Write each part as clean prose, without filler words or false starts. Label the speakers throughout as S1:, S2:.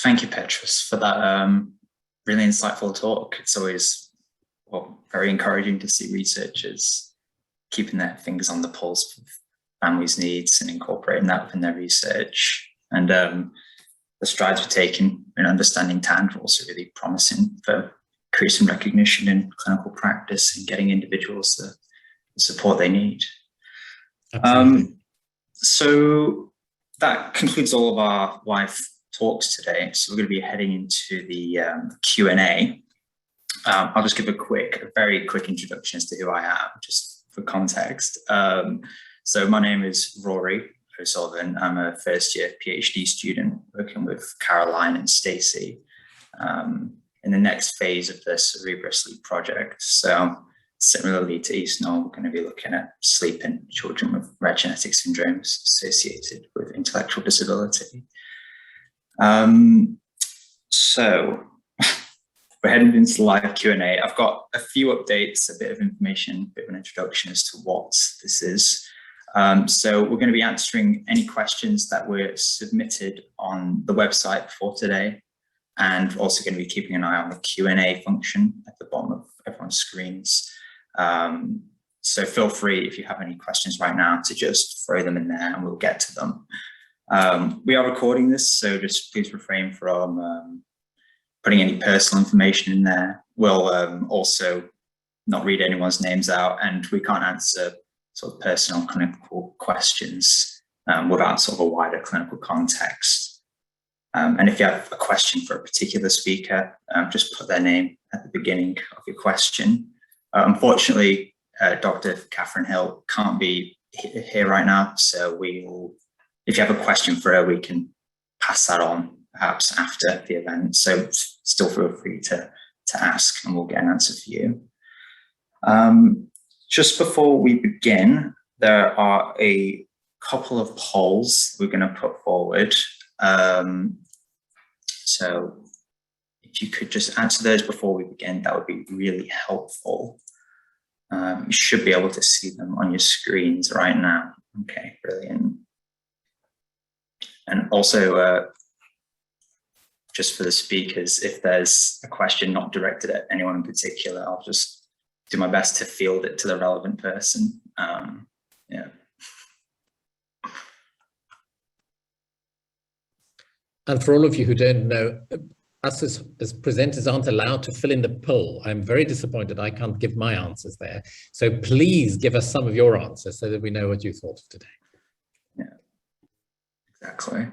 S1: Thank you, Petrus, for that really insightful talk. It's always very encouraging to see researchers keeping their fingers on the pulse of families' needs and incorporating that within their research. And the strides we're taking in understanding TAND are also really promising for increasing recognition in clinical practice and getting individuals the support they need. So that concludes all of our live talks today. So we're going to be heading into the Q&A. I'll just give a very quick introduction as to who I am, just for context. So my name is Rory O'Sullivan. I'm a first year PhD student working with Caroline and Stacey in the next phase of the Cerebral Sleep project. So similarly to eSNORE, we're going to be looking at sleep in children with rare genetic syndromes associated with intellectual disability. So we're heading into the live Q&A. I've got a few updates, a bit of information, a bit of an introduction as to what this is. So we're going to be answering any questions that were submitted on the website for today, and also going to be keeping an eye on the Q&A function at the bottom of everyone's screens. So feel free, if you have any questions right now, to just throw them in there and we'll get to them. We are recording this, so just please refrain from putting any personal information in there. We'll also not read anyone's names out, and we can't answer sort of personal clinical questions without sort of a wider clinical context. And if you have a question for a particular speaker, just put their name at the beginning of your question. Unfortunately, Dr. Catherine Hill can't be here right now, so if you have a question for her, we can pass that on perhaps after the event. So still feel free to ask and we'll get an answer for you. Just before we begin, there are a couple of polls we're going to put forward. So if you could just answer those before we begin, that would be really helpful. You should be able to see them on your screens right now. Okay, brilliant. And also, just for the speakers, if there's a question not directed at anyone in particular, I'll just do my best to field it to the relevant person. Yeah.
S2: And for all of you who don't know, us as presenters aren't allowed to fill in the poll. I'm very disappointed I can't give my answers there. So please give us some of your answers so that we know what you thought of today.
S1: Yeah, exactly.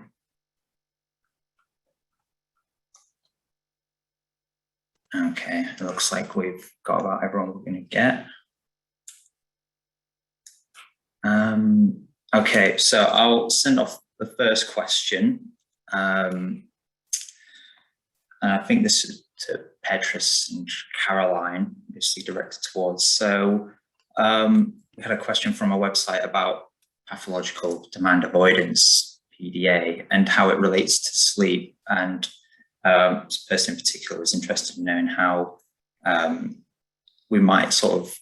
S1: Okay, it looks like we've got about everyone we're going to get. Okay, so I'll send off the first question. And I think this is to Petrus and Caroline, obviously directed towards. So we had a question from our website about pathological demand avoidance, PDA, and how it relates to sleep. And this person in particular was interested in knowing how we might sort of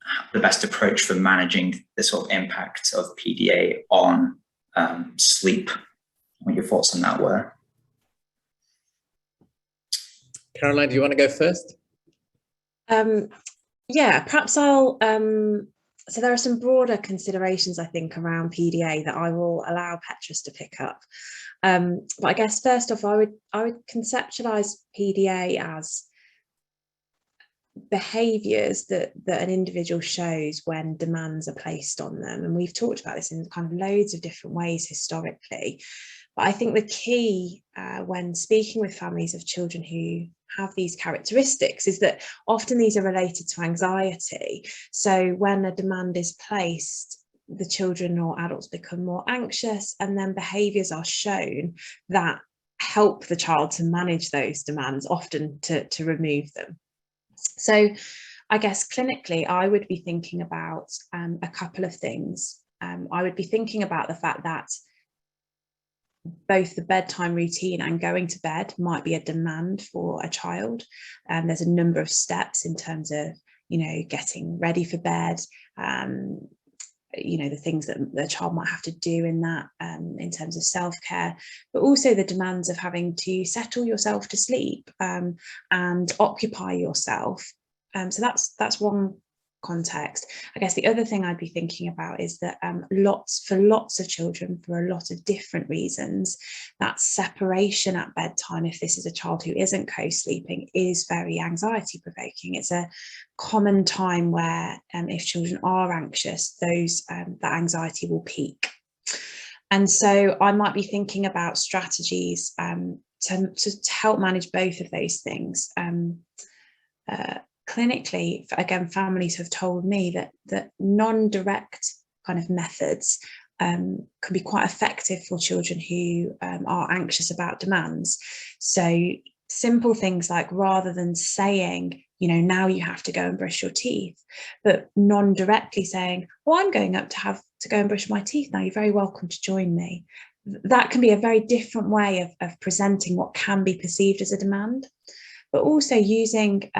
S1: have the best approach for managing the sort of impact of PDA on sleep. What your thoughts on that were?
S2: Caroline, do you want to go first?
S3: Yeah, perhaps I'll. So there are some broader considerations, I think, around PDA that I will allow Petrus to pick up. But I guess first off, I would conceptualize PDA as behaviours that an individual shows when demands are placed on them. And we've talked about this in kind of loads of different ways historically. But I think the key when speaking with families of children who have these characteristics is that often these are related to anxiety. So when a demand is placed, the children or adults become more anxious, and then behaviours are shown that help the child to manage those demands, often to remove them. So I guess clinically, I would be thinking about a couple of things. I would be thinking about the fact that both the bedtime routine and going to bed might be a demand for a child. And there's a number of steps in terms of, you know, getting ready for bed, you know, the things that the child might have to do in that, in terms of self-care, but also the demands of having to settle yourself to sleep and occupy yourself. So that's one context. I guess the other thing I'd be thinking about is that for lots of children, for a lot of different reasons, that separation at bedtime, if this is a child who isn't co-sleeping, is very anxiety provoking. It's a common time where if children are anxious, that anxiety will peak. And so I might be thinking about strategies to help manage both of those things. Clinically, again, families have told me that non-direct kind of methods can be quite effective for children who are anxious about demands. So simple things like, rather than saying, you know, now you have to go and brush your teeth, but non-directly saying, oh, I'm going up to go and brush my teeth now, you're very welcome to join me. That can be a very different way of presenting what can be perceived as a demand. But also using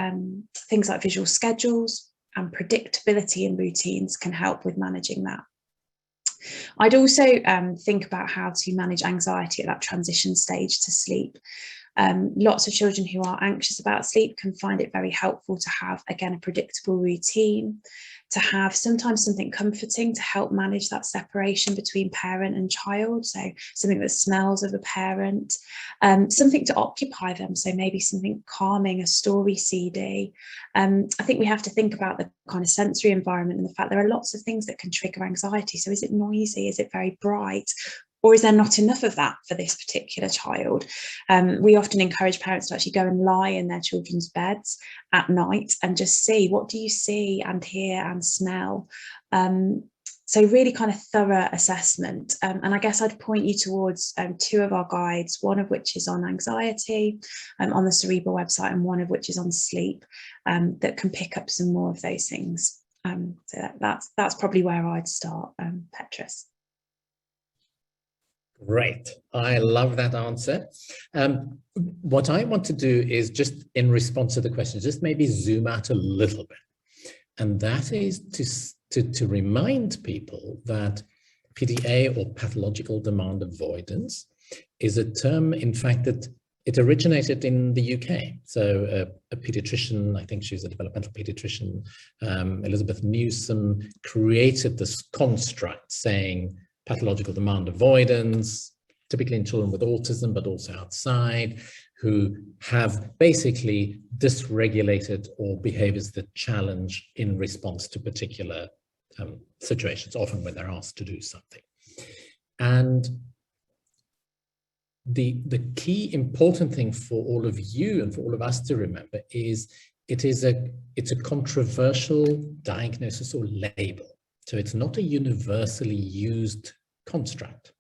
S3: things like visual schedules and predictability in routines can help with managing that. I'd also think about how to manage anxiety at that transition stage to sleep. Lots of children who are anxious about sleep can find it very helpful to have, again, a predictable routine, to have sometimes something comforting to help manage that separation between parent and child. So something that smells of a parent, something to occupy them. So maybe something calming, a story CD. I think we have to think about the kind of sensory environment and the fact there are lots of things that can trigger anxiety. So is it noisy? Is it very bright? Or is there not enough of that for this particular child? We often encourage parents to actually go and lie in their children's beds at night and just see, what do you see and hear and smell? So really kind of thorough assessment. And I guess I'd point you towards two of our guides, one of which is on anxiety on the Cerebral website, and one of which is on sleep, that can pick up some more of those things. So that's probably where I'd start, Petrus.
S2: Great. I love that answer. What I want to do is, just in response to the question, just maybe zoom out a little bit. And that is to remind people that PDA, or pathological demand avoidance, is a term, in fact, that it originated in the UK. So a pediatrician, I think she was a developmental pediatrician, Elizabeth Newsom, created this construct saying, pathological demand avoidance, typically in children with autism, but also outside, who have basically dysregulated or behaviors that challenge in response to particular situations, often when they're asked to do something. And the key important thing for all of you and for all of us to remember is it's a controversial diagnosis or label. So it's not a universally used construct.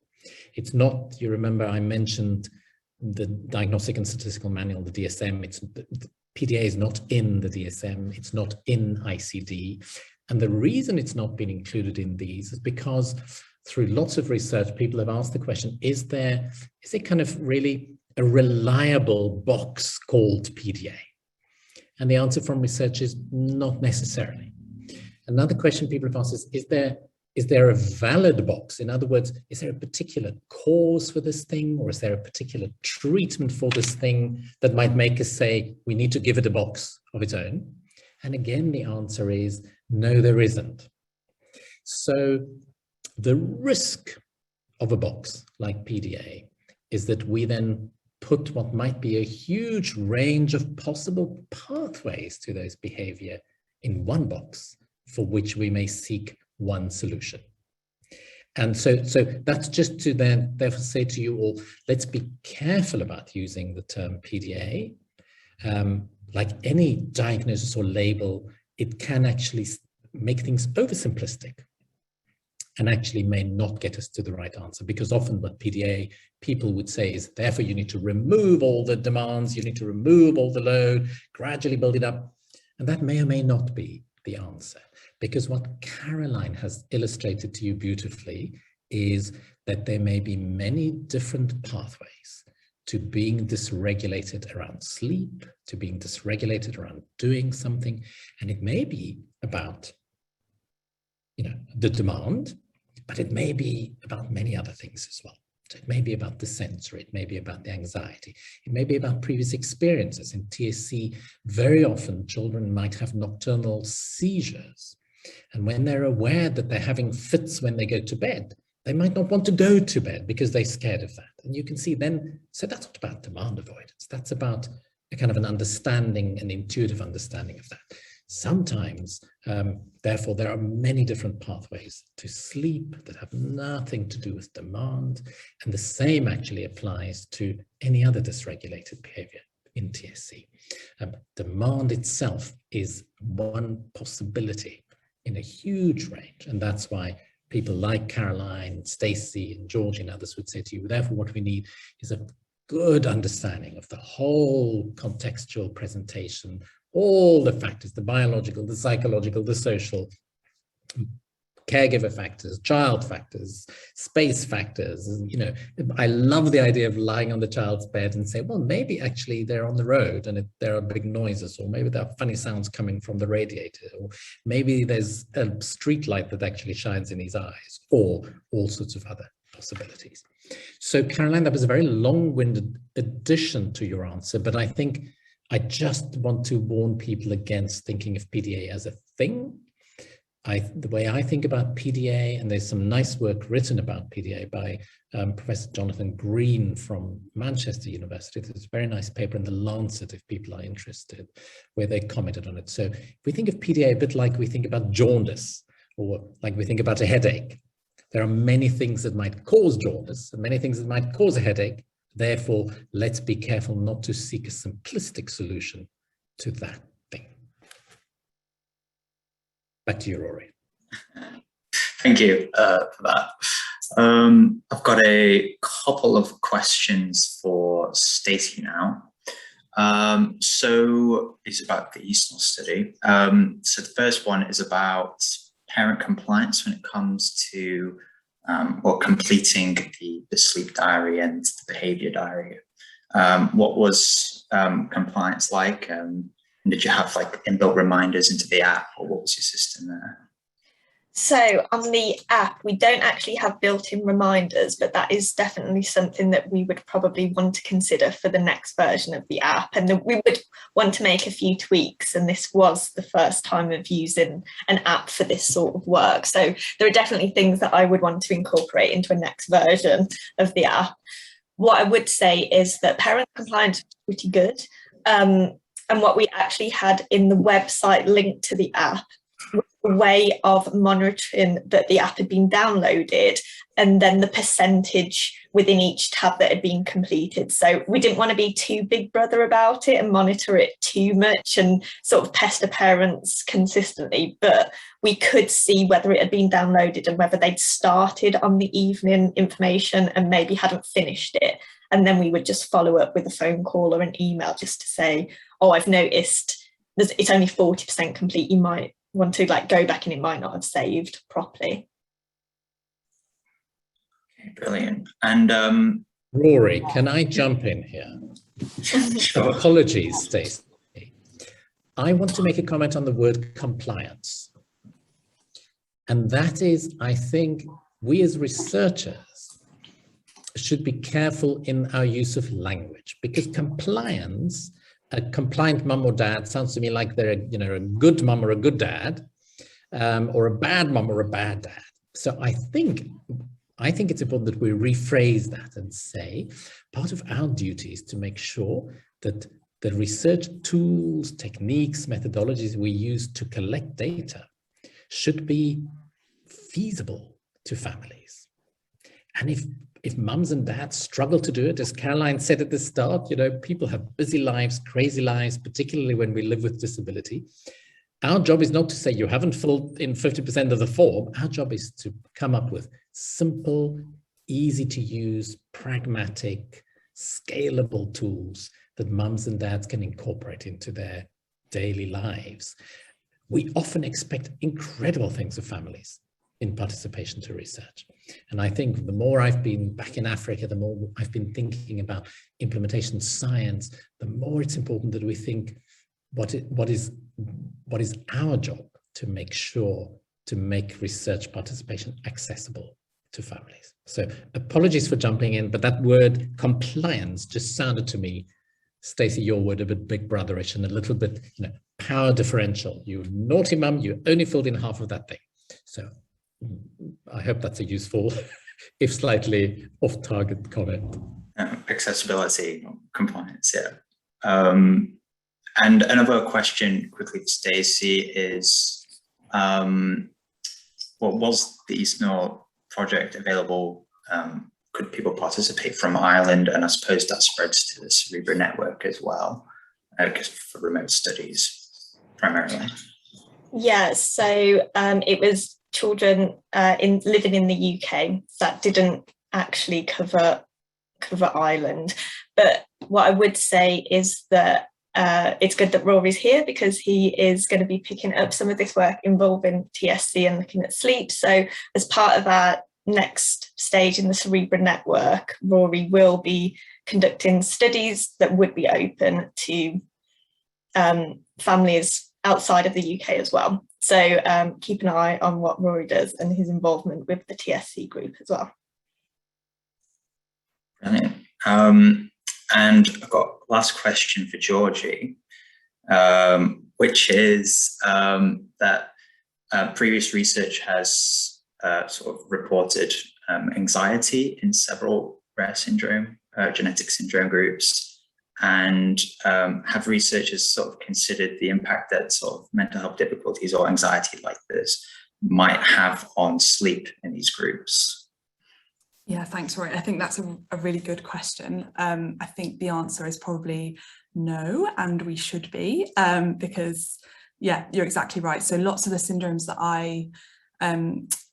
S2: It's not, you remember I mentioned the Diagnostic and Statistical Manual, the DSM. The PDA is not in the DSM. It's not in ICD. And the reason it's not been included in these is because through lots of research, people have asked the question, is it kind of really a reliable box called PDA? And the answer from research is not necessarily. Another question people have asked is there a valid box? In other words, is there a particular cause for this thing, or is there a particular treatment for this thing that might make us say we need to give it a box of its own? And again, the answer is no, there isn't. So the risk of a box like PDA is that we then put what might be a huge range of possible pathways to those behavior in one box, for which we may seek one solution. And so that's just to then therefore say to you all, let's be careful about using the term PDA. Like any diagnosis or label, it can actually make things oversimplistic and actually may not get us to the right answer, because often what PDA people would say is, therefore you need to remove all the demands, you need to remove all the load, gradually build it up. And that may or may not be the answer, because what Caroline has illustrated to you beautifully is that there may be many different pathways to being dysregulated around sleep, to being dysregulated around doing something. And it may be about, the demand, but it may be about many other things as well. So it may be about the sensory, it may be about the anxiety, it may be about previous experiences. In TSC, very often children might have nocturnal seizures. And when they're aware that they're having fits when they go to bed, they might not want to go to bed because they're scared of that. And you can see then, so that's not about demand avoidance. That's about a kind of an understanding, an intuitive understanding of that. Sometimes, therefore, there are many different pathways to sleep that have nothing to do with demand. And the same actually applies to any other dysregulated behavior in TSC. Demand itself is one possibility in a huge range. And that's why people like Caroline, Stacey, and Georgie and others would say to you, therefore, what we need is a good understanding of the whole contextual presentation, all the factors, the biological, the psychological, the social, caregiver factors, child factors, space factors. I love the idea of lying on the child's bed and say, well, maybe actually they're on the road and there are big noises, or maybe there are funny sounds coming from the radiator, or maybe there's a street light that actually shines in his eyes, or all sorts of other possibilities. So Caroline, that was a very long-winded addition to your answer, but I think I just want to warn people against thinking of PDA as a thing. The way I think about PDA, and there's some nice work written about PDA by Professor Jonathan Green from Manchester University. There's a very nice paper in The Lancet if people are interested, where they commented on it. So if we think of PDA a bit like we think about jaundice, or like we think about a headache, there are many things that might cause jaundice and many things that might cause a headache. Therefore, let's be careful not to seek a simplistic solution to that thing. Back to you, Rory.
S1: Thank you for that. I've got a couple of questions for Stacey now. So it's about the eSNORE study. So the first one is about parent compliance when it comes to or completing the sleep diary and the behavior diary. What was compliance like? Did you have like inbuilt reminders into the app, or what was your system there?
S4: So on the app, we don't actually have built-in reminders, but that is definitely something that we would probably want to consider for the next version of the app. And we would want to make a few tweaks. And this was the first time of using an app for this sort of work. So there are definitely things that I would want to incorporate into a next version of the app. What I would say is that parent compliance was pretty good. And what we actually had in the website linked to the app was a way of monitoring that the app had been downloaded and then the percentage within each tab that had been completed. So we didn't want to be too big brother about it and monitor it too much and sort of pester parents consistently, but we could see whether it had been downloaded and whether they'd started on the evening information and maybe hadn't finished it. And then we would just follow up with a phone call or an email just to say, oh, I've noticed it's only 40% complete. You might want to like go back and it might not have saved properly.
S1: Okay, brilliant. And
S2: Rory, can I jump in here?
S1: Sure.
S2: Apologies, Stacey. I want to make a comment on the word compliance. And that is, I think we as researchers should be careful in our use of language, because compliance, a compliant mum or dad sounds to me like they're a good mum or a good dad, or a bad mum or a bad dad. So I think it's important that we rephrase that and say part of our duty is to make sure that the research tools, techniques, methodologies we use to collect data should be feasible to families. And if mums and dads struggle to do it, as Caroline said at the start, people have busy lives, crazy lives, particularly when we live with disability. Our job is not to say you haven't filled in 50% of the form. Our job is to come up with simple, easy to use, pragmatic, scalable tools that mums and dads can incorporate into their daily lives. We often expect incredible things of families in participation to research. And I think the more I've been back in Africa, the more I've been thinking about implementation science, the more it's important that we think what is our job to make sure to make research participation accessible to families. So apologies for jumping in, but that word compliance just sounded to me, Stacey, your word, a bit big brotherish and a little bit, power differential. You naughty mum, you only filled in half of that thing. So I hope that's a useful, if slightly off-target comment.
S1: Accessibility, compliance, yeah. And another question quickly to Stacey is, was the eSNORE project available? Could people participate from Ireland? And I suppose that spreads to the Cerebra network as well, because for remote studies primarily.
S4: Yeah, so it was children living in the UK. That didn't actually cover Ireland. But what I would say is that it's good that Rory's here, because he is going to be picking up some of this work involving TSC and looking at sleep. So as part of our next stage in the Cerebra network, Rory will be conducting studies that would be open to families outside of the UK as well. So keep an eye on what Rory does and his involvement with the TSC group as well.
S1: Brilliant. And I've got last question for Georgie, which is that previous research has sort of reported anxiety in several rare syndrome, genetic syndrome groups, and have researchers sort of considered the impact that sort of mental health difficulties or anxiety like this might have on sleep in these groups?
S5: Yeah, thanks, Rory. I think that's a really good question. I think the answer is probably no, and we should be, because, yeah, you're exactly right. So lots of the syndromes that I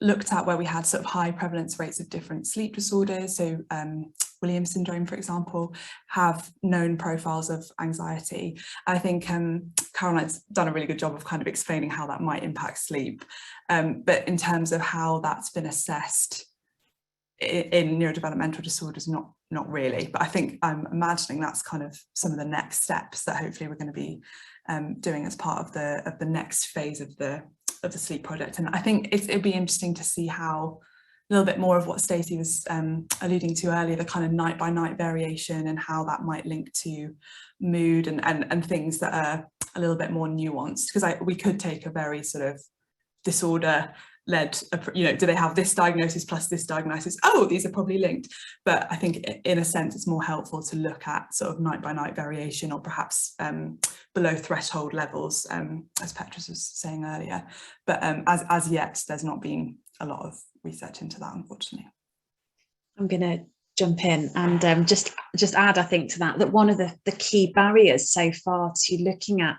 S5: looked at where we had sort of high prevalence rates of different sleep disorders, so Williams syndrome, for example, have known profiles of anxiety. I think Caroline's done a really good job of kind of explaining how that might impact sleep. But in terms of how that's been assessed in neurodevelopmental disorders, not really. But I think I'm imagining that's kind of some of the next steps that hopefully we're going to be doing as part of the next phase of the sleep project. And I think it'll be interesting to see how a little bit more of what Stacey was alluding to earlier, the kind of night by night variation and how that might link to mood and things that are a little bit more nuanced, because we could take a very sort of disorder led, do they have this diagnosis plus this diagnosis? Oh, these are probably linked. But I think in a sense, it's more helpful to look at sort of night by night variation, or perhaps below threshold levels, as Petrus was saying earlier. But as yet, there's not been a lot of research into that, unfortunately.
S3: I'm going to jump in and just add, I think, to that one of the key barriers so far to looking at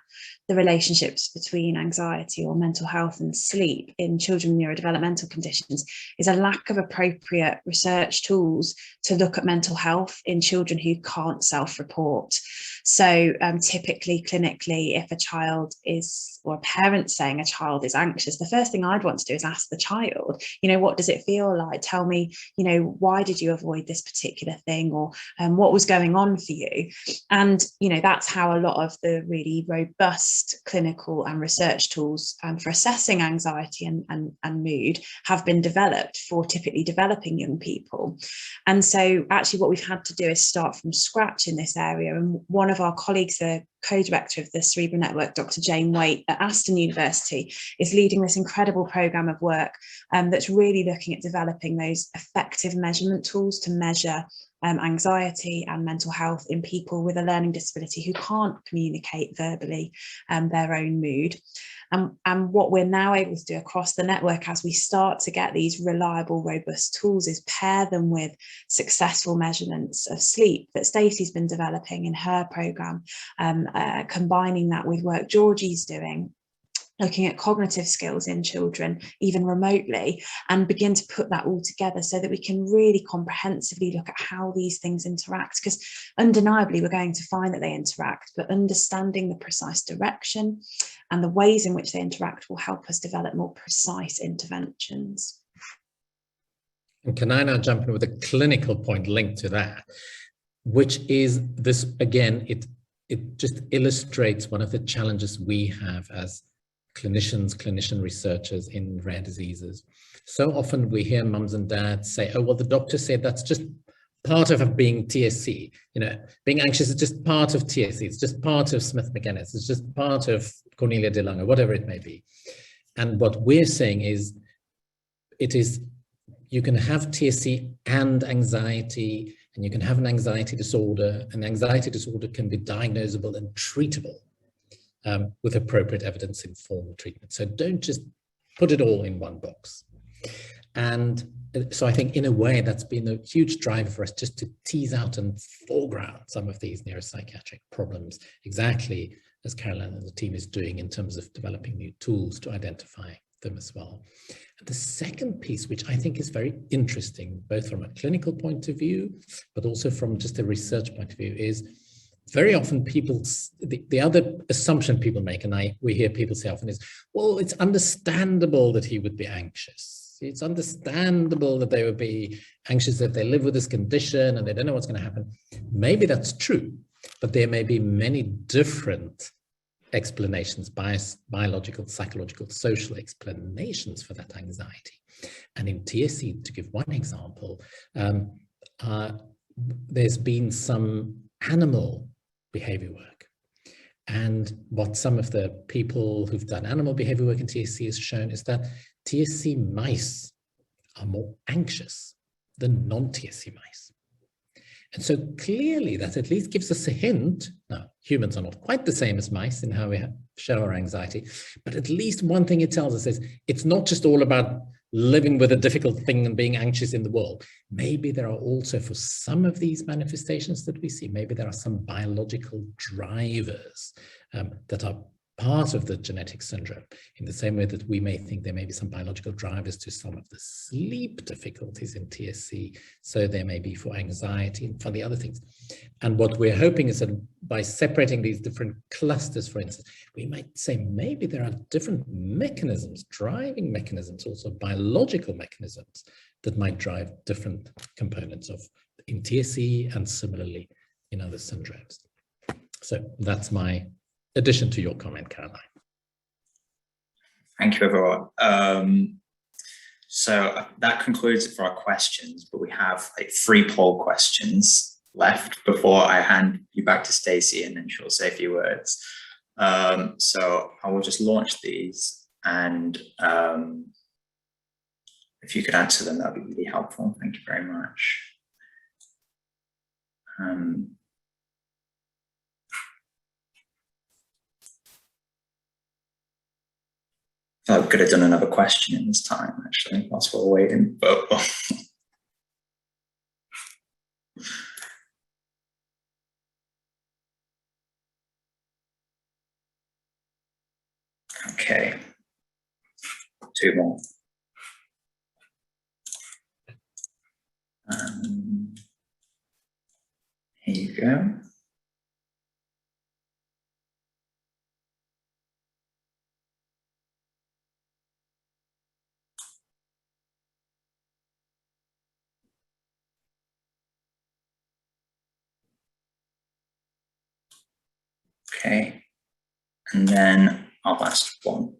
S3: the relationships between anxiety or mental health and sleep in children with neurodevelopmental conditions is a lack of appropriate research tools to look at mental health in children who can't self-report. So typically, clinically, if a child is, or a parent saying a child is anxious, the first thing I'd want to do is ask the child, what does it feel like? Tell me, why did you avoid this particular thing, or what was going on for you? And, that's how a lot of the really robust clinical and research tools for assessing anxiety and mood have been developed for typically developing young people. And so actually what we've had to do is start from scratch in this area. And one of our colleagues, the co-director of the Cerebra Network, Dr. Jane Waite at Aston University, is leading this incredible programme of work that's really looking at developing those effective measurement tools to measure anxiety and mental health in people with a learning disability who can't communicate verbally their own mood. And what we're now able to do across the network as we start to get these reliable, robust tools is pair them with successful measurements of sleep that Stacey's been developing in her programme, combining that with work Georgie's doing, looking at cognitive skills in children, even remotely, and begin to put that all together so that we can really comprehensively look at how these things interact, because undeniably we're going to find that they interact, but understanding the precise direction and the ways in which they interact will help us develop more precise interventions.
S2: And can I now jump in with a clinical point linked to that, which is this, again, it just illustrates one of the challenges we have as clinician researchers in rare diseases. So often we hear mums and dads say, oh, well, the doctor said that's just part of being TSC. You know, being anxious is just part of TSC. It's just part of Smith-Magenis. It's just part of Cornelia de Lange, whatever it may be. And what we're saying is, you can have TSC and anxiety, and you can have an anxiety disorder. An anxiety disorder can be diagnosable and treatable with appropriate evidence-informed treatment. So don't just put it all in one box. And so I think in a way that's been a huge driver for us, just to tease out and foreground some of these neuropsychiatric problems, exactly as Caroline and the team is doing in terms of developing new tools to identify them as well. And the second piece, which I think is very interesting, both from a clinical point of view, but also from just a research point of view, is very often the other assumption people make, and we hear people say often, is, well, it's understandable that he would be anxious. It's understandable that they would be anxious if they live with this condition and they don't know what's going to happen. Maybe that's true, but there may be many different explanations, biological, psychological, social explanations for that anxiety. And in TSC, to give one example, there's been some animal behavior work. And what some of the people who've done animal behavior work in TSC has shown is that TSC mice are more anxious than non-TSC mice. And so clearly that at least gives us a hint. Now, humans are not quite the same as mice in how we show our anxiety, but at least one thing it tells us is it's not just all about living with a difficult thing and being anxious in the world. Maybe there are also, for some of these manifestations that we see, maybe there are some biological drivers that are part of the genetic syndrome, in the same way that we may think there may be some biological drivers to some of the sleep difficulties in TSC. So there may be for anxiety and for the other things. And what we're hoping is that by separating these different clusters, for instance, we might say maybe there are different mechanisms, driving mechanisms, also biological mechanisms that might drive different components of in TSC and similarly in other syndromes. So that's my addition to your comment, Caroline.
S1: Thank you, everyone. So that concludes it for our questions, but we have like 3 poll questions left before I hand you back to Stacey, and then she'll say a few words. So I will just launch these, and if you could answer them, that would be really helpful. Thank you very much. I could have done another question in this time, actually, whilst we're waiting. But okay, 2 more. Here you go. Okay, and then our last one.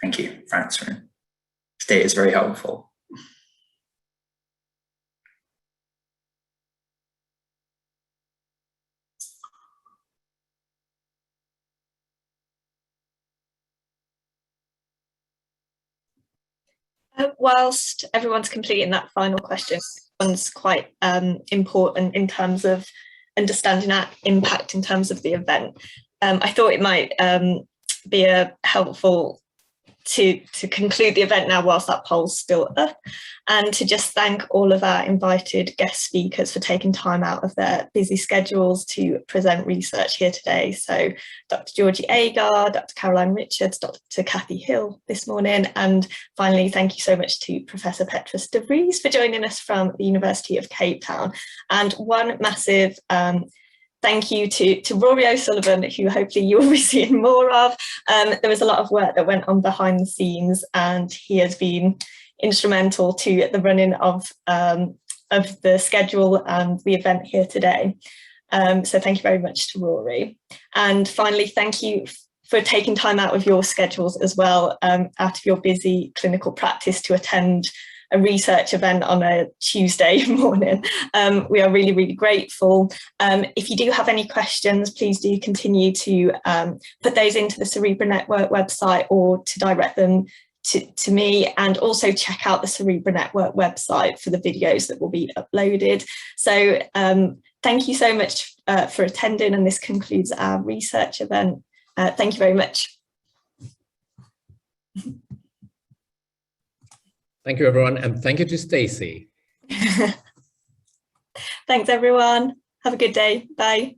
S1: Thank you for answering. This data is very helpful.
S4: Whilst everyone's completing that final question, one's quite important in terms of understanding our impact in terms of the event. I thought it might be helpful to conclude the event now whilst that poll's still up, and to just thank all of our invited guest speakers for taking time out of their busy schedules to present research here today. So Dr. Georgie Agar, Dr. Caroline Richards, Dr. Kathy Hill this morning, and finally thank you so much to Professor Petrus de Vries for joining us from the University of Cape Town. And one massive thank you to Rory O'Sullivan, who hopefully you'll be seeing more of. There was a lot of work that went on behind the scenes, and he has been instrumental to the running of the schedule and the event here today. So thank you very much to Rory. And finally, thank you for taking time out of your schedules as well, out of your busy clinical practice to attend a research event on a Tuesday morning. We are really, really grateful. If you do have any questions, please do continue to put those into the Cerebra Network website or to direct them to me, and also check out the Cerebra Network website for the videos that will be uploaded. So thank you so much for attending, and this concludes our research event. Thank you very much.
S2: Thank you, everyone, and thank you to Stacey.
S4: Thanks, everyone. Have a good day. Bye.